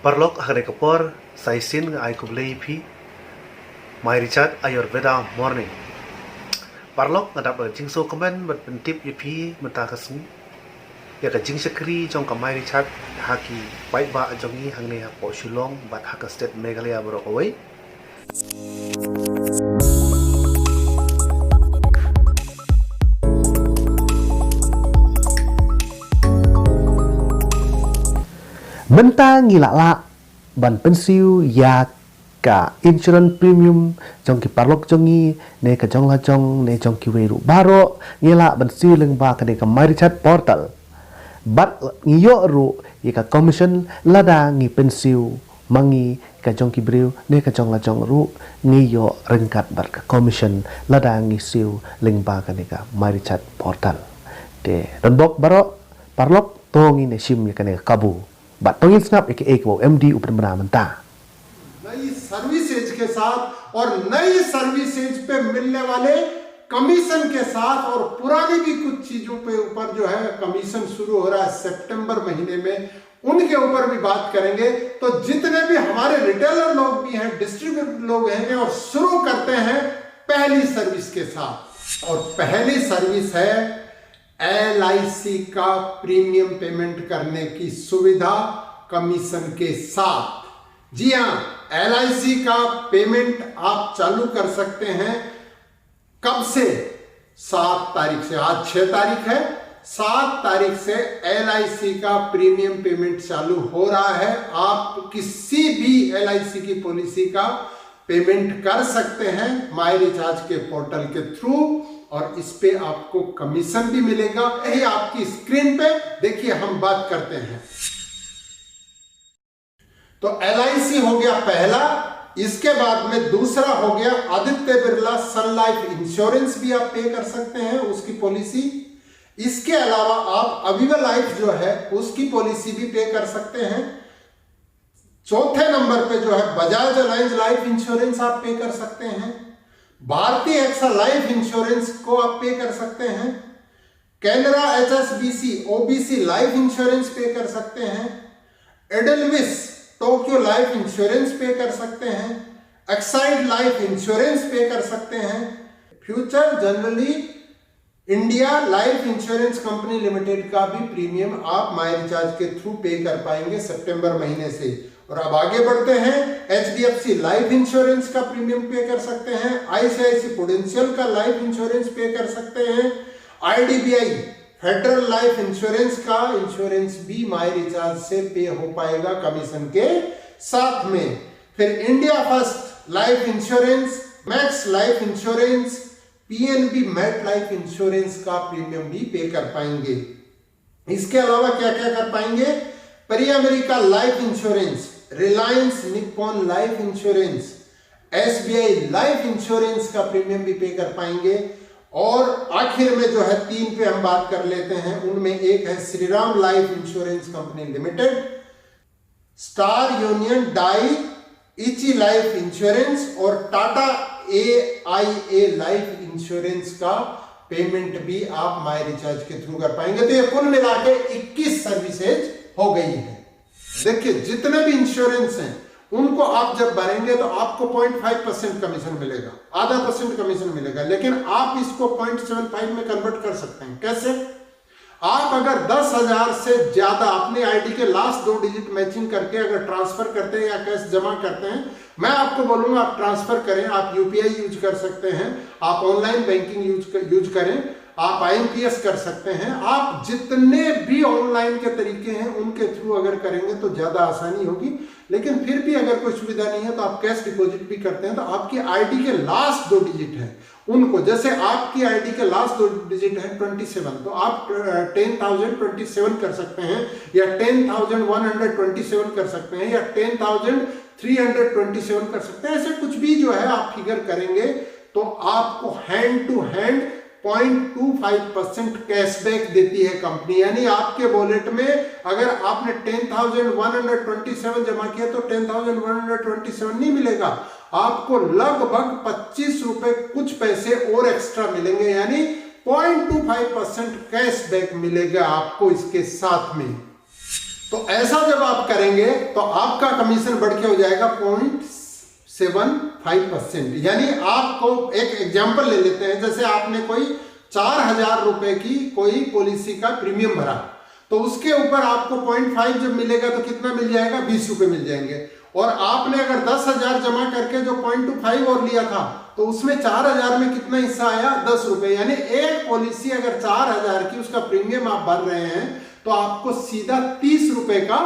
Parlok akan ekor saisin ngai kublei pi My Richard Ayurveda Morning. Parlok ngadap jingso komen berpentip pi mentakasni ya ka jing sekri jong ka My Richard haki baik ba jongi hangne ha po Shillong bat haka state Meghalaya borokawai. Mentang ngilala ban pensiu ya ka insurance premium jong ki parlok jongi ne ka jong la jong ne jong ki weru baro ngila ban siu leng ba ka de ka My Richard portal bat ngiyo ru ya ka commission lada ngi pensiu mangi ka jong ki breu ne ka jong la jong ru ngiyo rengkat bar ka commission lada ngi siu leng ba ka de ka My Richard portal de ronbok baro parlok tongi ne sim ya ka ne kabu बात तो snap एक वो MD ऊपर बना बनता नई services के साथ और नई सर्विसेज पे मिलने वाले कमीशन के साथ और पुरानी भी कुछ चीजों पे ऊपर जो है कमीशन शुरू हो रहा है सितंबर महीने में, उनके ऊपर भी बात करेंगे। तो जितने भी हमारे रिटेलर लोग भी हैं, डिस्ट्रीब्यूटर लोग हैं, और शुरू करते हैं पहली सर्विस के साथ। और पहली सर्विस है LIC का प्रीमियम पेमेंट करने की सुविधा कमीशन के साथ। जी हां, LIC का पेमेंट आप चालू कर सकते हैं। कब से? 7 तारीख से। आज 6 तारीख है, 7 तारीख से LIC का प्रीमियम पेमेंट चालू हो रहा है। आप किसी भी LIC की पॉलिसी का पेमेंट कर सकते हैं माई रिचार्ज के पोर्टल के थ्रू, और इस पे आपको कमीशन भी मिलेगा। यही आपकी स्क्रीन पे देखिए, हम बात करते हैं। तो LIC हो गया पहला, इसके बाद में दूसरा हो गया आदित्य बिरला सन लाइफ इंश्योरेंस भी आप पे कर सकते हैं, उसकी पॉलिसी। इसके अलावा आप अविवा लाइफ जो है उसकी पॉलिसी भी पे कर सकते हैं। चौथे नंबर पे जो है बजाज अलायंस लाइफ इंश्योरेंस आप पे कर सकते हैं। भारतीय एक्सा लाइफ इंश्योरेंस को आप पे कर सकते हैं। Canara HSBC OBC life insurance पे कर सकते हैं। एडलविस टोक्यो लाइफ इंश्योरेंस पे कर सकते हैं। एक्साइड लाइफ इंश्योरेंस पे कर सकते हैं। Future generally India life insurance company limited का भी प्रीमियम आप माई रिचार्ज के थ्रू पे कर पाएंगे सितंबर महीने से। और अब आगे बढ़ते हैं, HDFC लाइफ इंश्योरेंस का प्रीमियम पे कर सकते हैं। ICICI प्रूडेंशियल का लाइफ इंश्योरेंस पे कर सकते हैं। IDBI फेडरल लाइफ इंश्योरेंस का इंश्योरेंस भी माई रिचार्ज से पे हो पाएगा कमीशन के साथ में। फिर India First Life Insurance, Max Life Insurance, PNB Met Life insurance का प्रीमियम भी पे कर पाएंगे। इसके अलावा क्या क्या कर पाएंगे? परी America life insurance, Reliance Nippon life insurance, SBI life insurance का प्रीमियम भी पे कर पाएंगे। और आखिर में जो है 3 पे हम बात कर लेते हैं, उनमें एक है Shriram life insurance company limited, star union Dai ichi life insurance और टाटा AIA लाइफ इंश्योरेंस का पेमेंट भी आप माई रिचार्ज के थ्रू कर पाएंगे। तो ये कुल मिला के 21 सर्विसेज हो गई है। देखिए, जितने भी इंश्योरेंस हैं उनको आप जब भरेंगे तो आपको 0.5% कमीशन मिलेगा, आधा % कमीशन मिलेगा। लेकिन आप इसको 0.75 में कन्वर्ट कर सकते हैं। कैसे? आप अगर 10,000 से ज्यादा अपने आईडी के लास्ट 2 डिजिट मैचिंग करके अगर ट्रांसफर करते हैं या कैश जमा करते हैं, मैं आपको बोलूंगा आप ट्रांसफर करें। आप UPI यूज कर सकते हैं, आप ऑनलाइन बैंकिंग यूज करें, आप IMPS कर सकते हैं। आप जितने भी ऑनलाइन के तरीके हैं उनके थ्रू अगर करेंगे तो ज्यादा आसानी होगी। लेकिन फिर भी अगर कोई सुविधा नहीं है तो आप कैश डिपॉजिट भी करते हैं, तो आपकी आईडी के लास्ट 2 डिजिट हैं उनको, जैसे आपकी आईडी के लास्ट 2 डिजिट है 27, तो आप 10,027 कर सकते हैं, या 10,127 कर सकते हैं, या 10,327 कर सकते हैं। ऐसे कुछ भी जो है आप फिगर करेंगे तो आपको हैंड टू हैंड 0.25% कैशबैक देती है कंपनी। यानी आपके वॉलेट में अगर आपने 10,127 जमा किया तो 10,127 नहीं मिलेगा, आपको लगभग 25 रुपए कुछ पैसे और एक्स्ट्रा मिलेंगे। यानी 0.25% कैशबैक मिलेगा आपको इसके साथ में। तो ऐसा जब आप करेंगे तो आपका कमीशन बढ़ के हो जाएगा 0.75%। यानी आपको एक एग्जांपल ले लेते हैं, जैसे आपने कोई 4,000 रुपए की कोई पॉलिसी का प्रीमियम भरा, तो उसके ऊपर आपको 0.5 जब मिलेगा तो कितना मिल जाएगा, 20 रुपए मिल जाएंगे। और आपने अगर 10,000 जमा करके जो 0.25 और लिया था, तो उसमें 4,000 में कितना हिस्सा आया, 10 रुपए। यानी एक पॉलिसी अगर 4,000 की उसका प्रीमियम आप भर रहे हैं तो आपको सीधा 30 रुपए का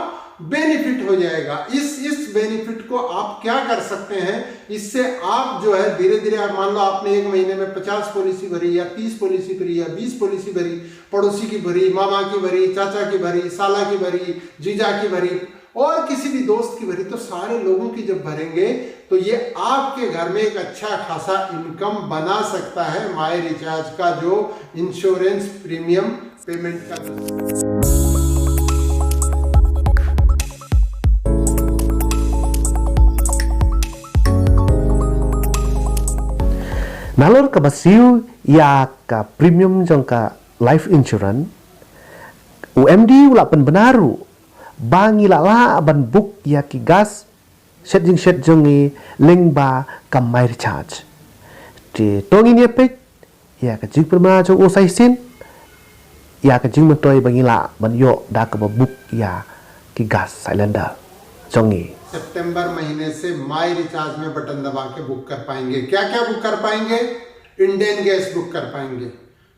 बेनिफिट हो जाएगा। इस बेनिफिट को आप क्या कर सकते हैं, इससे आप जो है धीरे धीरे, आप मान लो आपने एक महीने में 50 पॉलिसी भरी या 30 पॉलिसी भरी या 20 पॉलिसी भरी, पड़ोसी की भरी, मामा की भरी, चाचा की भरी, साला की भरी, जीजा की भरी और किसी भी दोस्त की भरी, तो सारे लोगों की जब भरेंगे तो ये आपके घर में एक अच्छा खासा इनकम बना सकता है माई रिचार्ज का जो इंश्योरेंस प्रीमियम पेमेंट का। Nalor ka basiu ya ka premium jong ka life insurance UMD ula pen benaru bangi la ban book ya ki gas set jong ni link ba ka my recharge ti tongi ni pe ya ka jing perma jong usai sin ya ka jing mentoi bangi la ban yo da ka book ya ki gas cylinder jong ni सितंबर महीने से माई recharge में button दबा के book कर पाएंगे। क्या क्या book कर पाएंगे, इंडियन गैस बुक कर पाएंगे,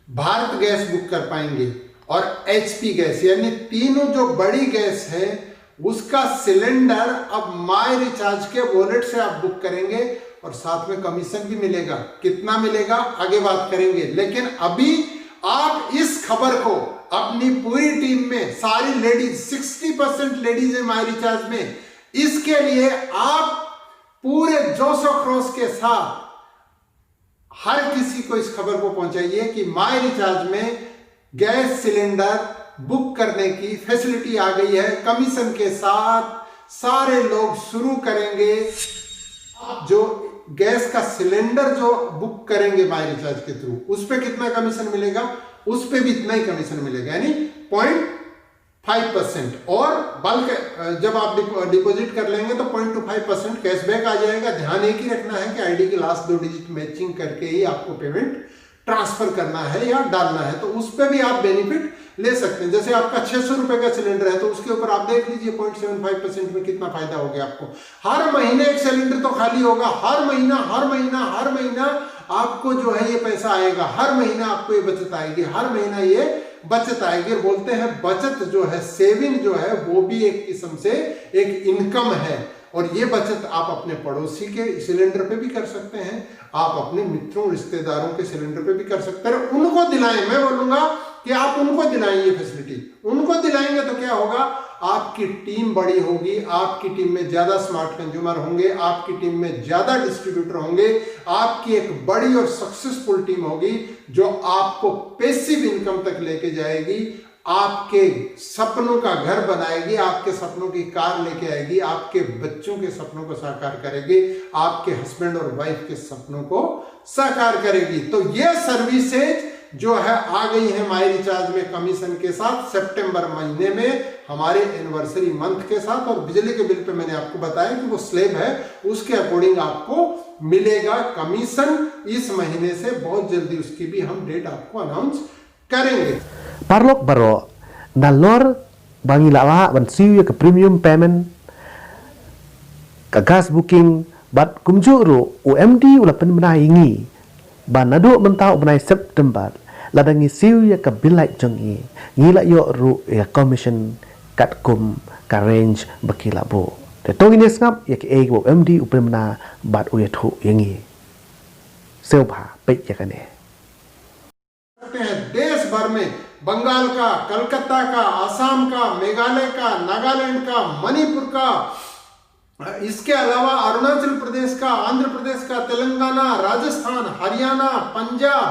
भारत गैस बुक कर पाएंगे और एचपी गैस, यानी तीनों जो बड़ी गैस है उसका सिलेंडर अब माई रिचार्ज के वॉलेट से आप बुक करेंगे और साथ में कमीशन भी मिलेगा। कितना मिलेगा आगे बात करेंगे, लेकिन अभी आप इस खबर को अपनी पूरी टीम में सारी लेडीज, 60% लेडीज है माई रिचार्ज में, इसके लिए आप पूरे जोश और खरोश के साथ हर किसी को इस खबर को पहुंचाइए कि माई रिचार्ज में गैस सिलेंडर बुक करने की फैसिलिटी आ गई है कमीशन के साथ। सारे लोग शुरू करेंगे, जो गैस का सिलेंडर जो बुक करेंगे माई रिचार्ज के थ्रू, उस पर कितना कमीशन मिलेगा, उस पर भी इतना ही कमीशन मिलेगा, यानी 0.5%। और बल्क जब आप डिपॉजिट कर लेंगे तो 0.25% कैशबैक आ जाएगा। ध्यान एक ही रखना है कि आईडी के लास्ट 2 डिजिट मैचिंग करके ही आपको पेमेंट ट्रांसफर करना है या डालना है, तो उस पर भी आप बेनिफिट ले सकते हैं। जैसे आपका 600 रुपए का सिलेंडर है तो उसके ऊपर आप देख लीजिए 0.75% में कितना फायदा हो गया आपको। हर महीने एक सिलेंडर तो खाली होगा, हर महीना आपको जो है ये पैसा आएगा, हर महीना आपको ये बचत आएगी, हर महीना ये बचत आएगी। बोलते हैं बचत जो है, सेविंग जो है, वो भी एक किस्म से एक इनकम है। और ये बचत आप अपने पड़ोसी के सिलेंडर पे भी कर सकते हैं, आप अपने मित्रों रिश्तेदारों के सिलेंडर पे भी कर सकते हैं। उनको दिलाएं, मैं बोलूंगा कि आप उनको दिलाएं ये फैसिलिटी। उनको दिलाएंगे तो क्या होगा, आपकी टीम बड़ी होगी, आपकी टीम में ज्यादा स्मार्ट कंज्यूमर होंगे, आपकी टीम में ज्यादा डिस्ट्रीब्यूटर होंगे, आपकी एक बड़ी और सक्सेसफुल टीम होगी जो आपको पैसिव इनकम तक लेके जाएगी, आपके सपनों का घर बनाएगी, आपके सपनों की कार लेके आएगी, आपके बच्चों के सपनों को साकार करेगी, आपके हस्बैंड और वाइफ के सपनों को साकार करेगी। तो ये सर्विसेज जो है आ गई है माई रिचार्ज में कमीशन के साथ सितंबर महीने में, हमारे एनिवर्सरी मंथ के साथ। और बिजली के बिल पे मैंने आपको बताया कि वो स्लैब है, उसके अकॉर्डिंग आपको मिलेगा कमीशन इस महीने से। बहुत जल्दी उसकी भी हम डेट आपको अनाउंस करेंगे। Parlok baro nalor bangi lala ban siu ke premium payment ka gas booking bat kumjuru UMD ula pen bena ingi ban nadu mentau benai September ladangi siu ya ka bilai jongi ngila yo ru ya commission kat kum ka range bakila bo te tongine ngap ya ke ego UMD upen bena bat uyathu yangi सेवभा पे कने देश भर में, बंगाल का, कलकत्ता का, आसाम का, मेघालय का, नागालैंड का, मणिपुर का, इसके अलावा अरुणाचल प्रदेश का, आंध्र प्रदेश का, तेलंगाना, राजस्थान, हरियाणा, पंजाब,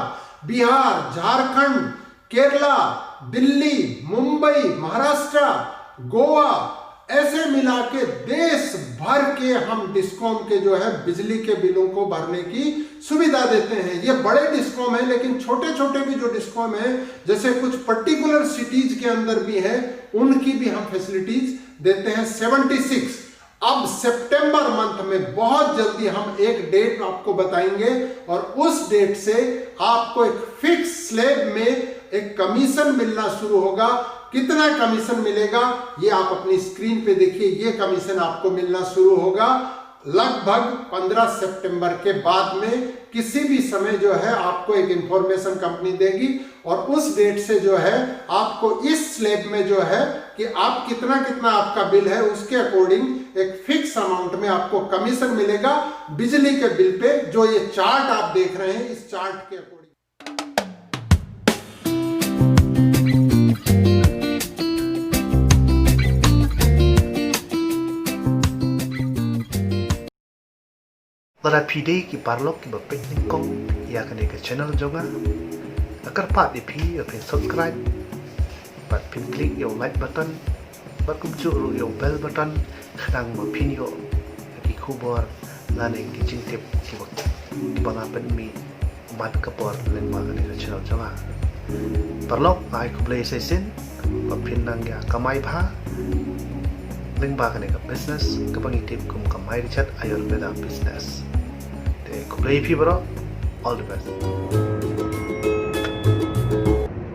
बिहार, झारखंड, केरला, दिल्ली, मुंबई, महाराष्ट्र, गोवा, ऐसे मिला के देश भर के हम डिस्कॉम के जो है बिजली के बिलों को भरने की सुविधा देते हैं। ये बड़े डिस्कॉम है, लेकिन छोटे छोटे भी जो डिस्कॉम है, जैसे कुछ पर्टिकुलर सिटीज के अंदर भी है, उनकी भी हम फैसिलिटीज देते हैं। 76 अब सितंबर मंथ में बहुत जल्दी हम एक डेट आपको बताएंगे और उस डेट से आपको एक फिक्स स्लैब में एक कमीशन मिलना शुरू होगा। कितना कमीशन मिलेगा ये आप अपनी स्क्रीन पे देखिए। ये कमीशन आपको मिलना शुरू होगा लगभग 15 सितंबर के बाद में। किसी भी समय जो है आपको एक इंफॉर्मेशन कंपनी देगी और उस डेट से जो है आपको इस स्लैब में जो है कि आप कितना कितना आपका बिल है उसके अकॉर्डिंग एक फिक्स अमाउंट में आपको कमीशन मिलेगा बिजली के बिल पे। जो ये चार्ट आप देख रहे हैं, इस चार्ट के according Lara pide ki parlok ki bapet ningkong ya kane ke channel jonga. Akar pat di pi ya pen subscribe. Pat pin klik yo like button. Bat kum chu ru yo bell button. Khadang ma pin yo ki khubor lane ki jing tip ki bot. Banga pen mi mat kapor len ma kane ke channel jonga. Parlok ai ku play sesin. Pat pin nang ya kamai pha. Link ba kane ka business ka pangitip kum kamai richat ayurveda business. Kuplay people, all the best.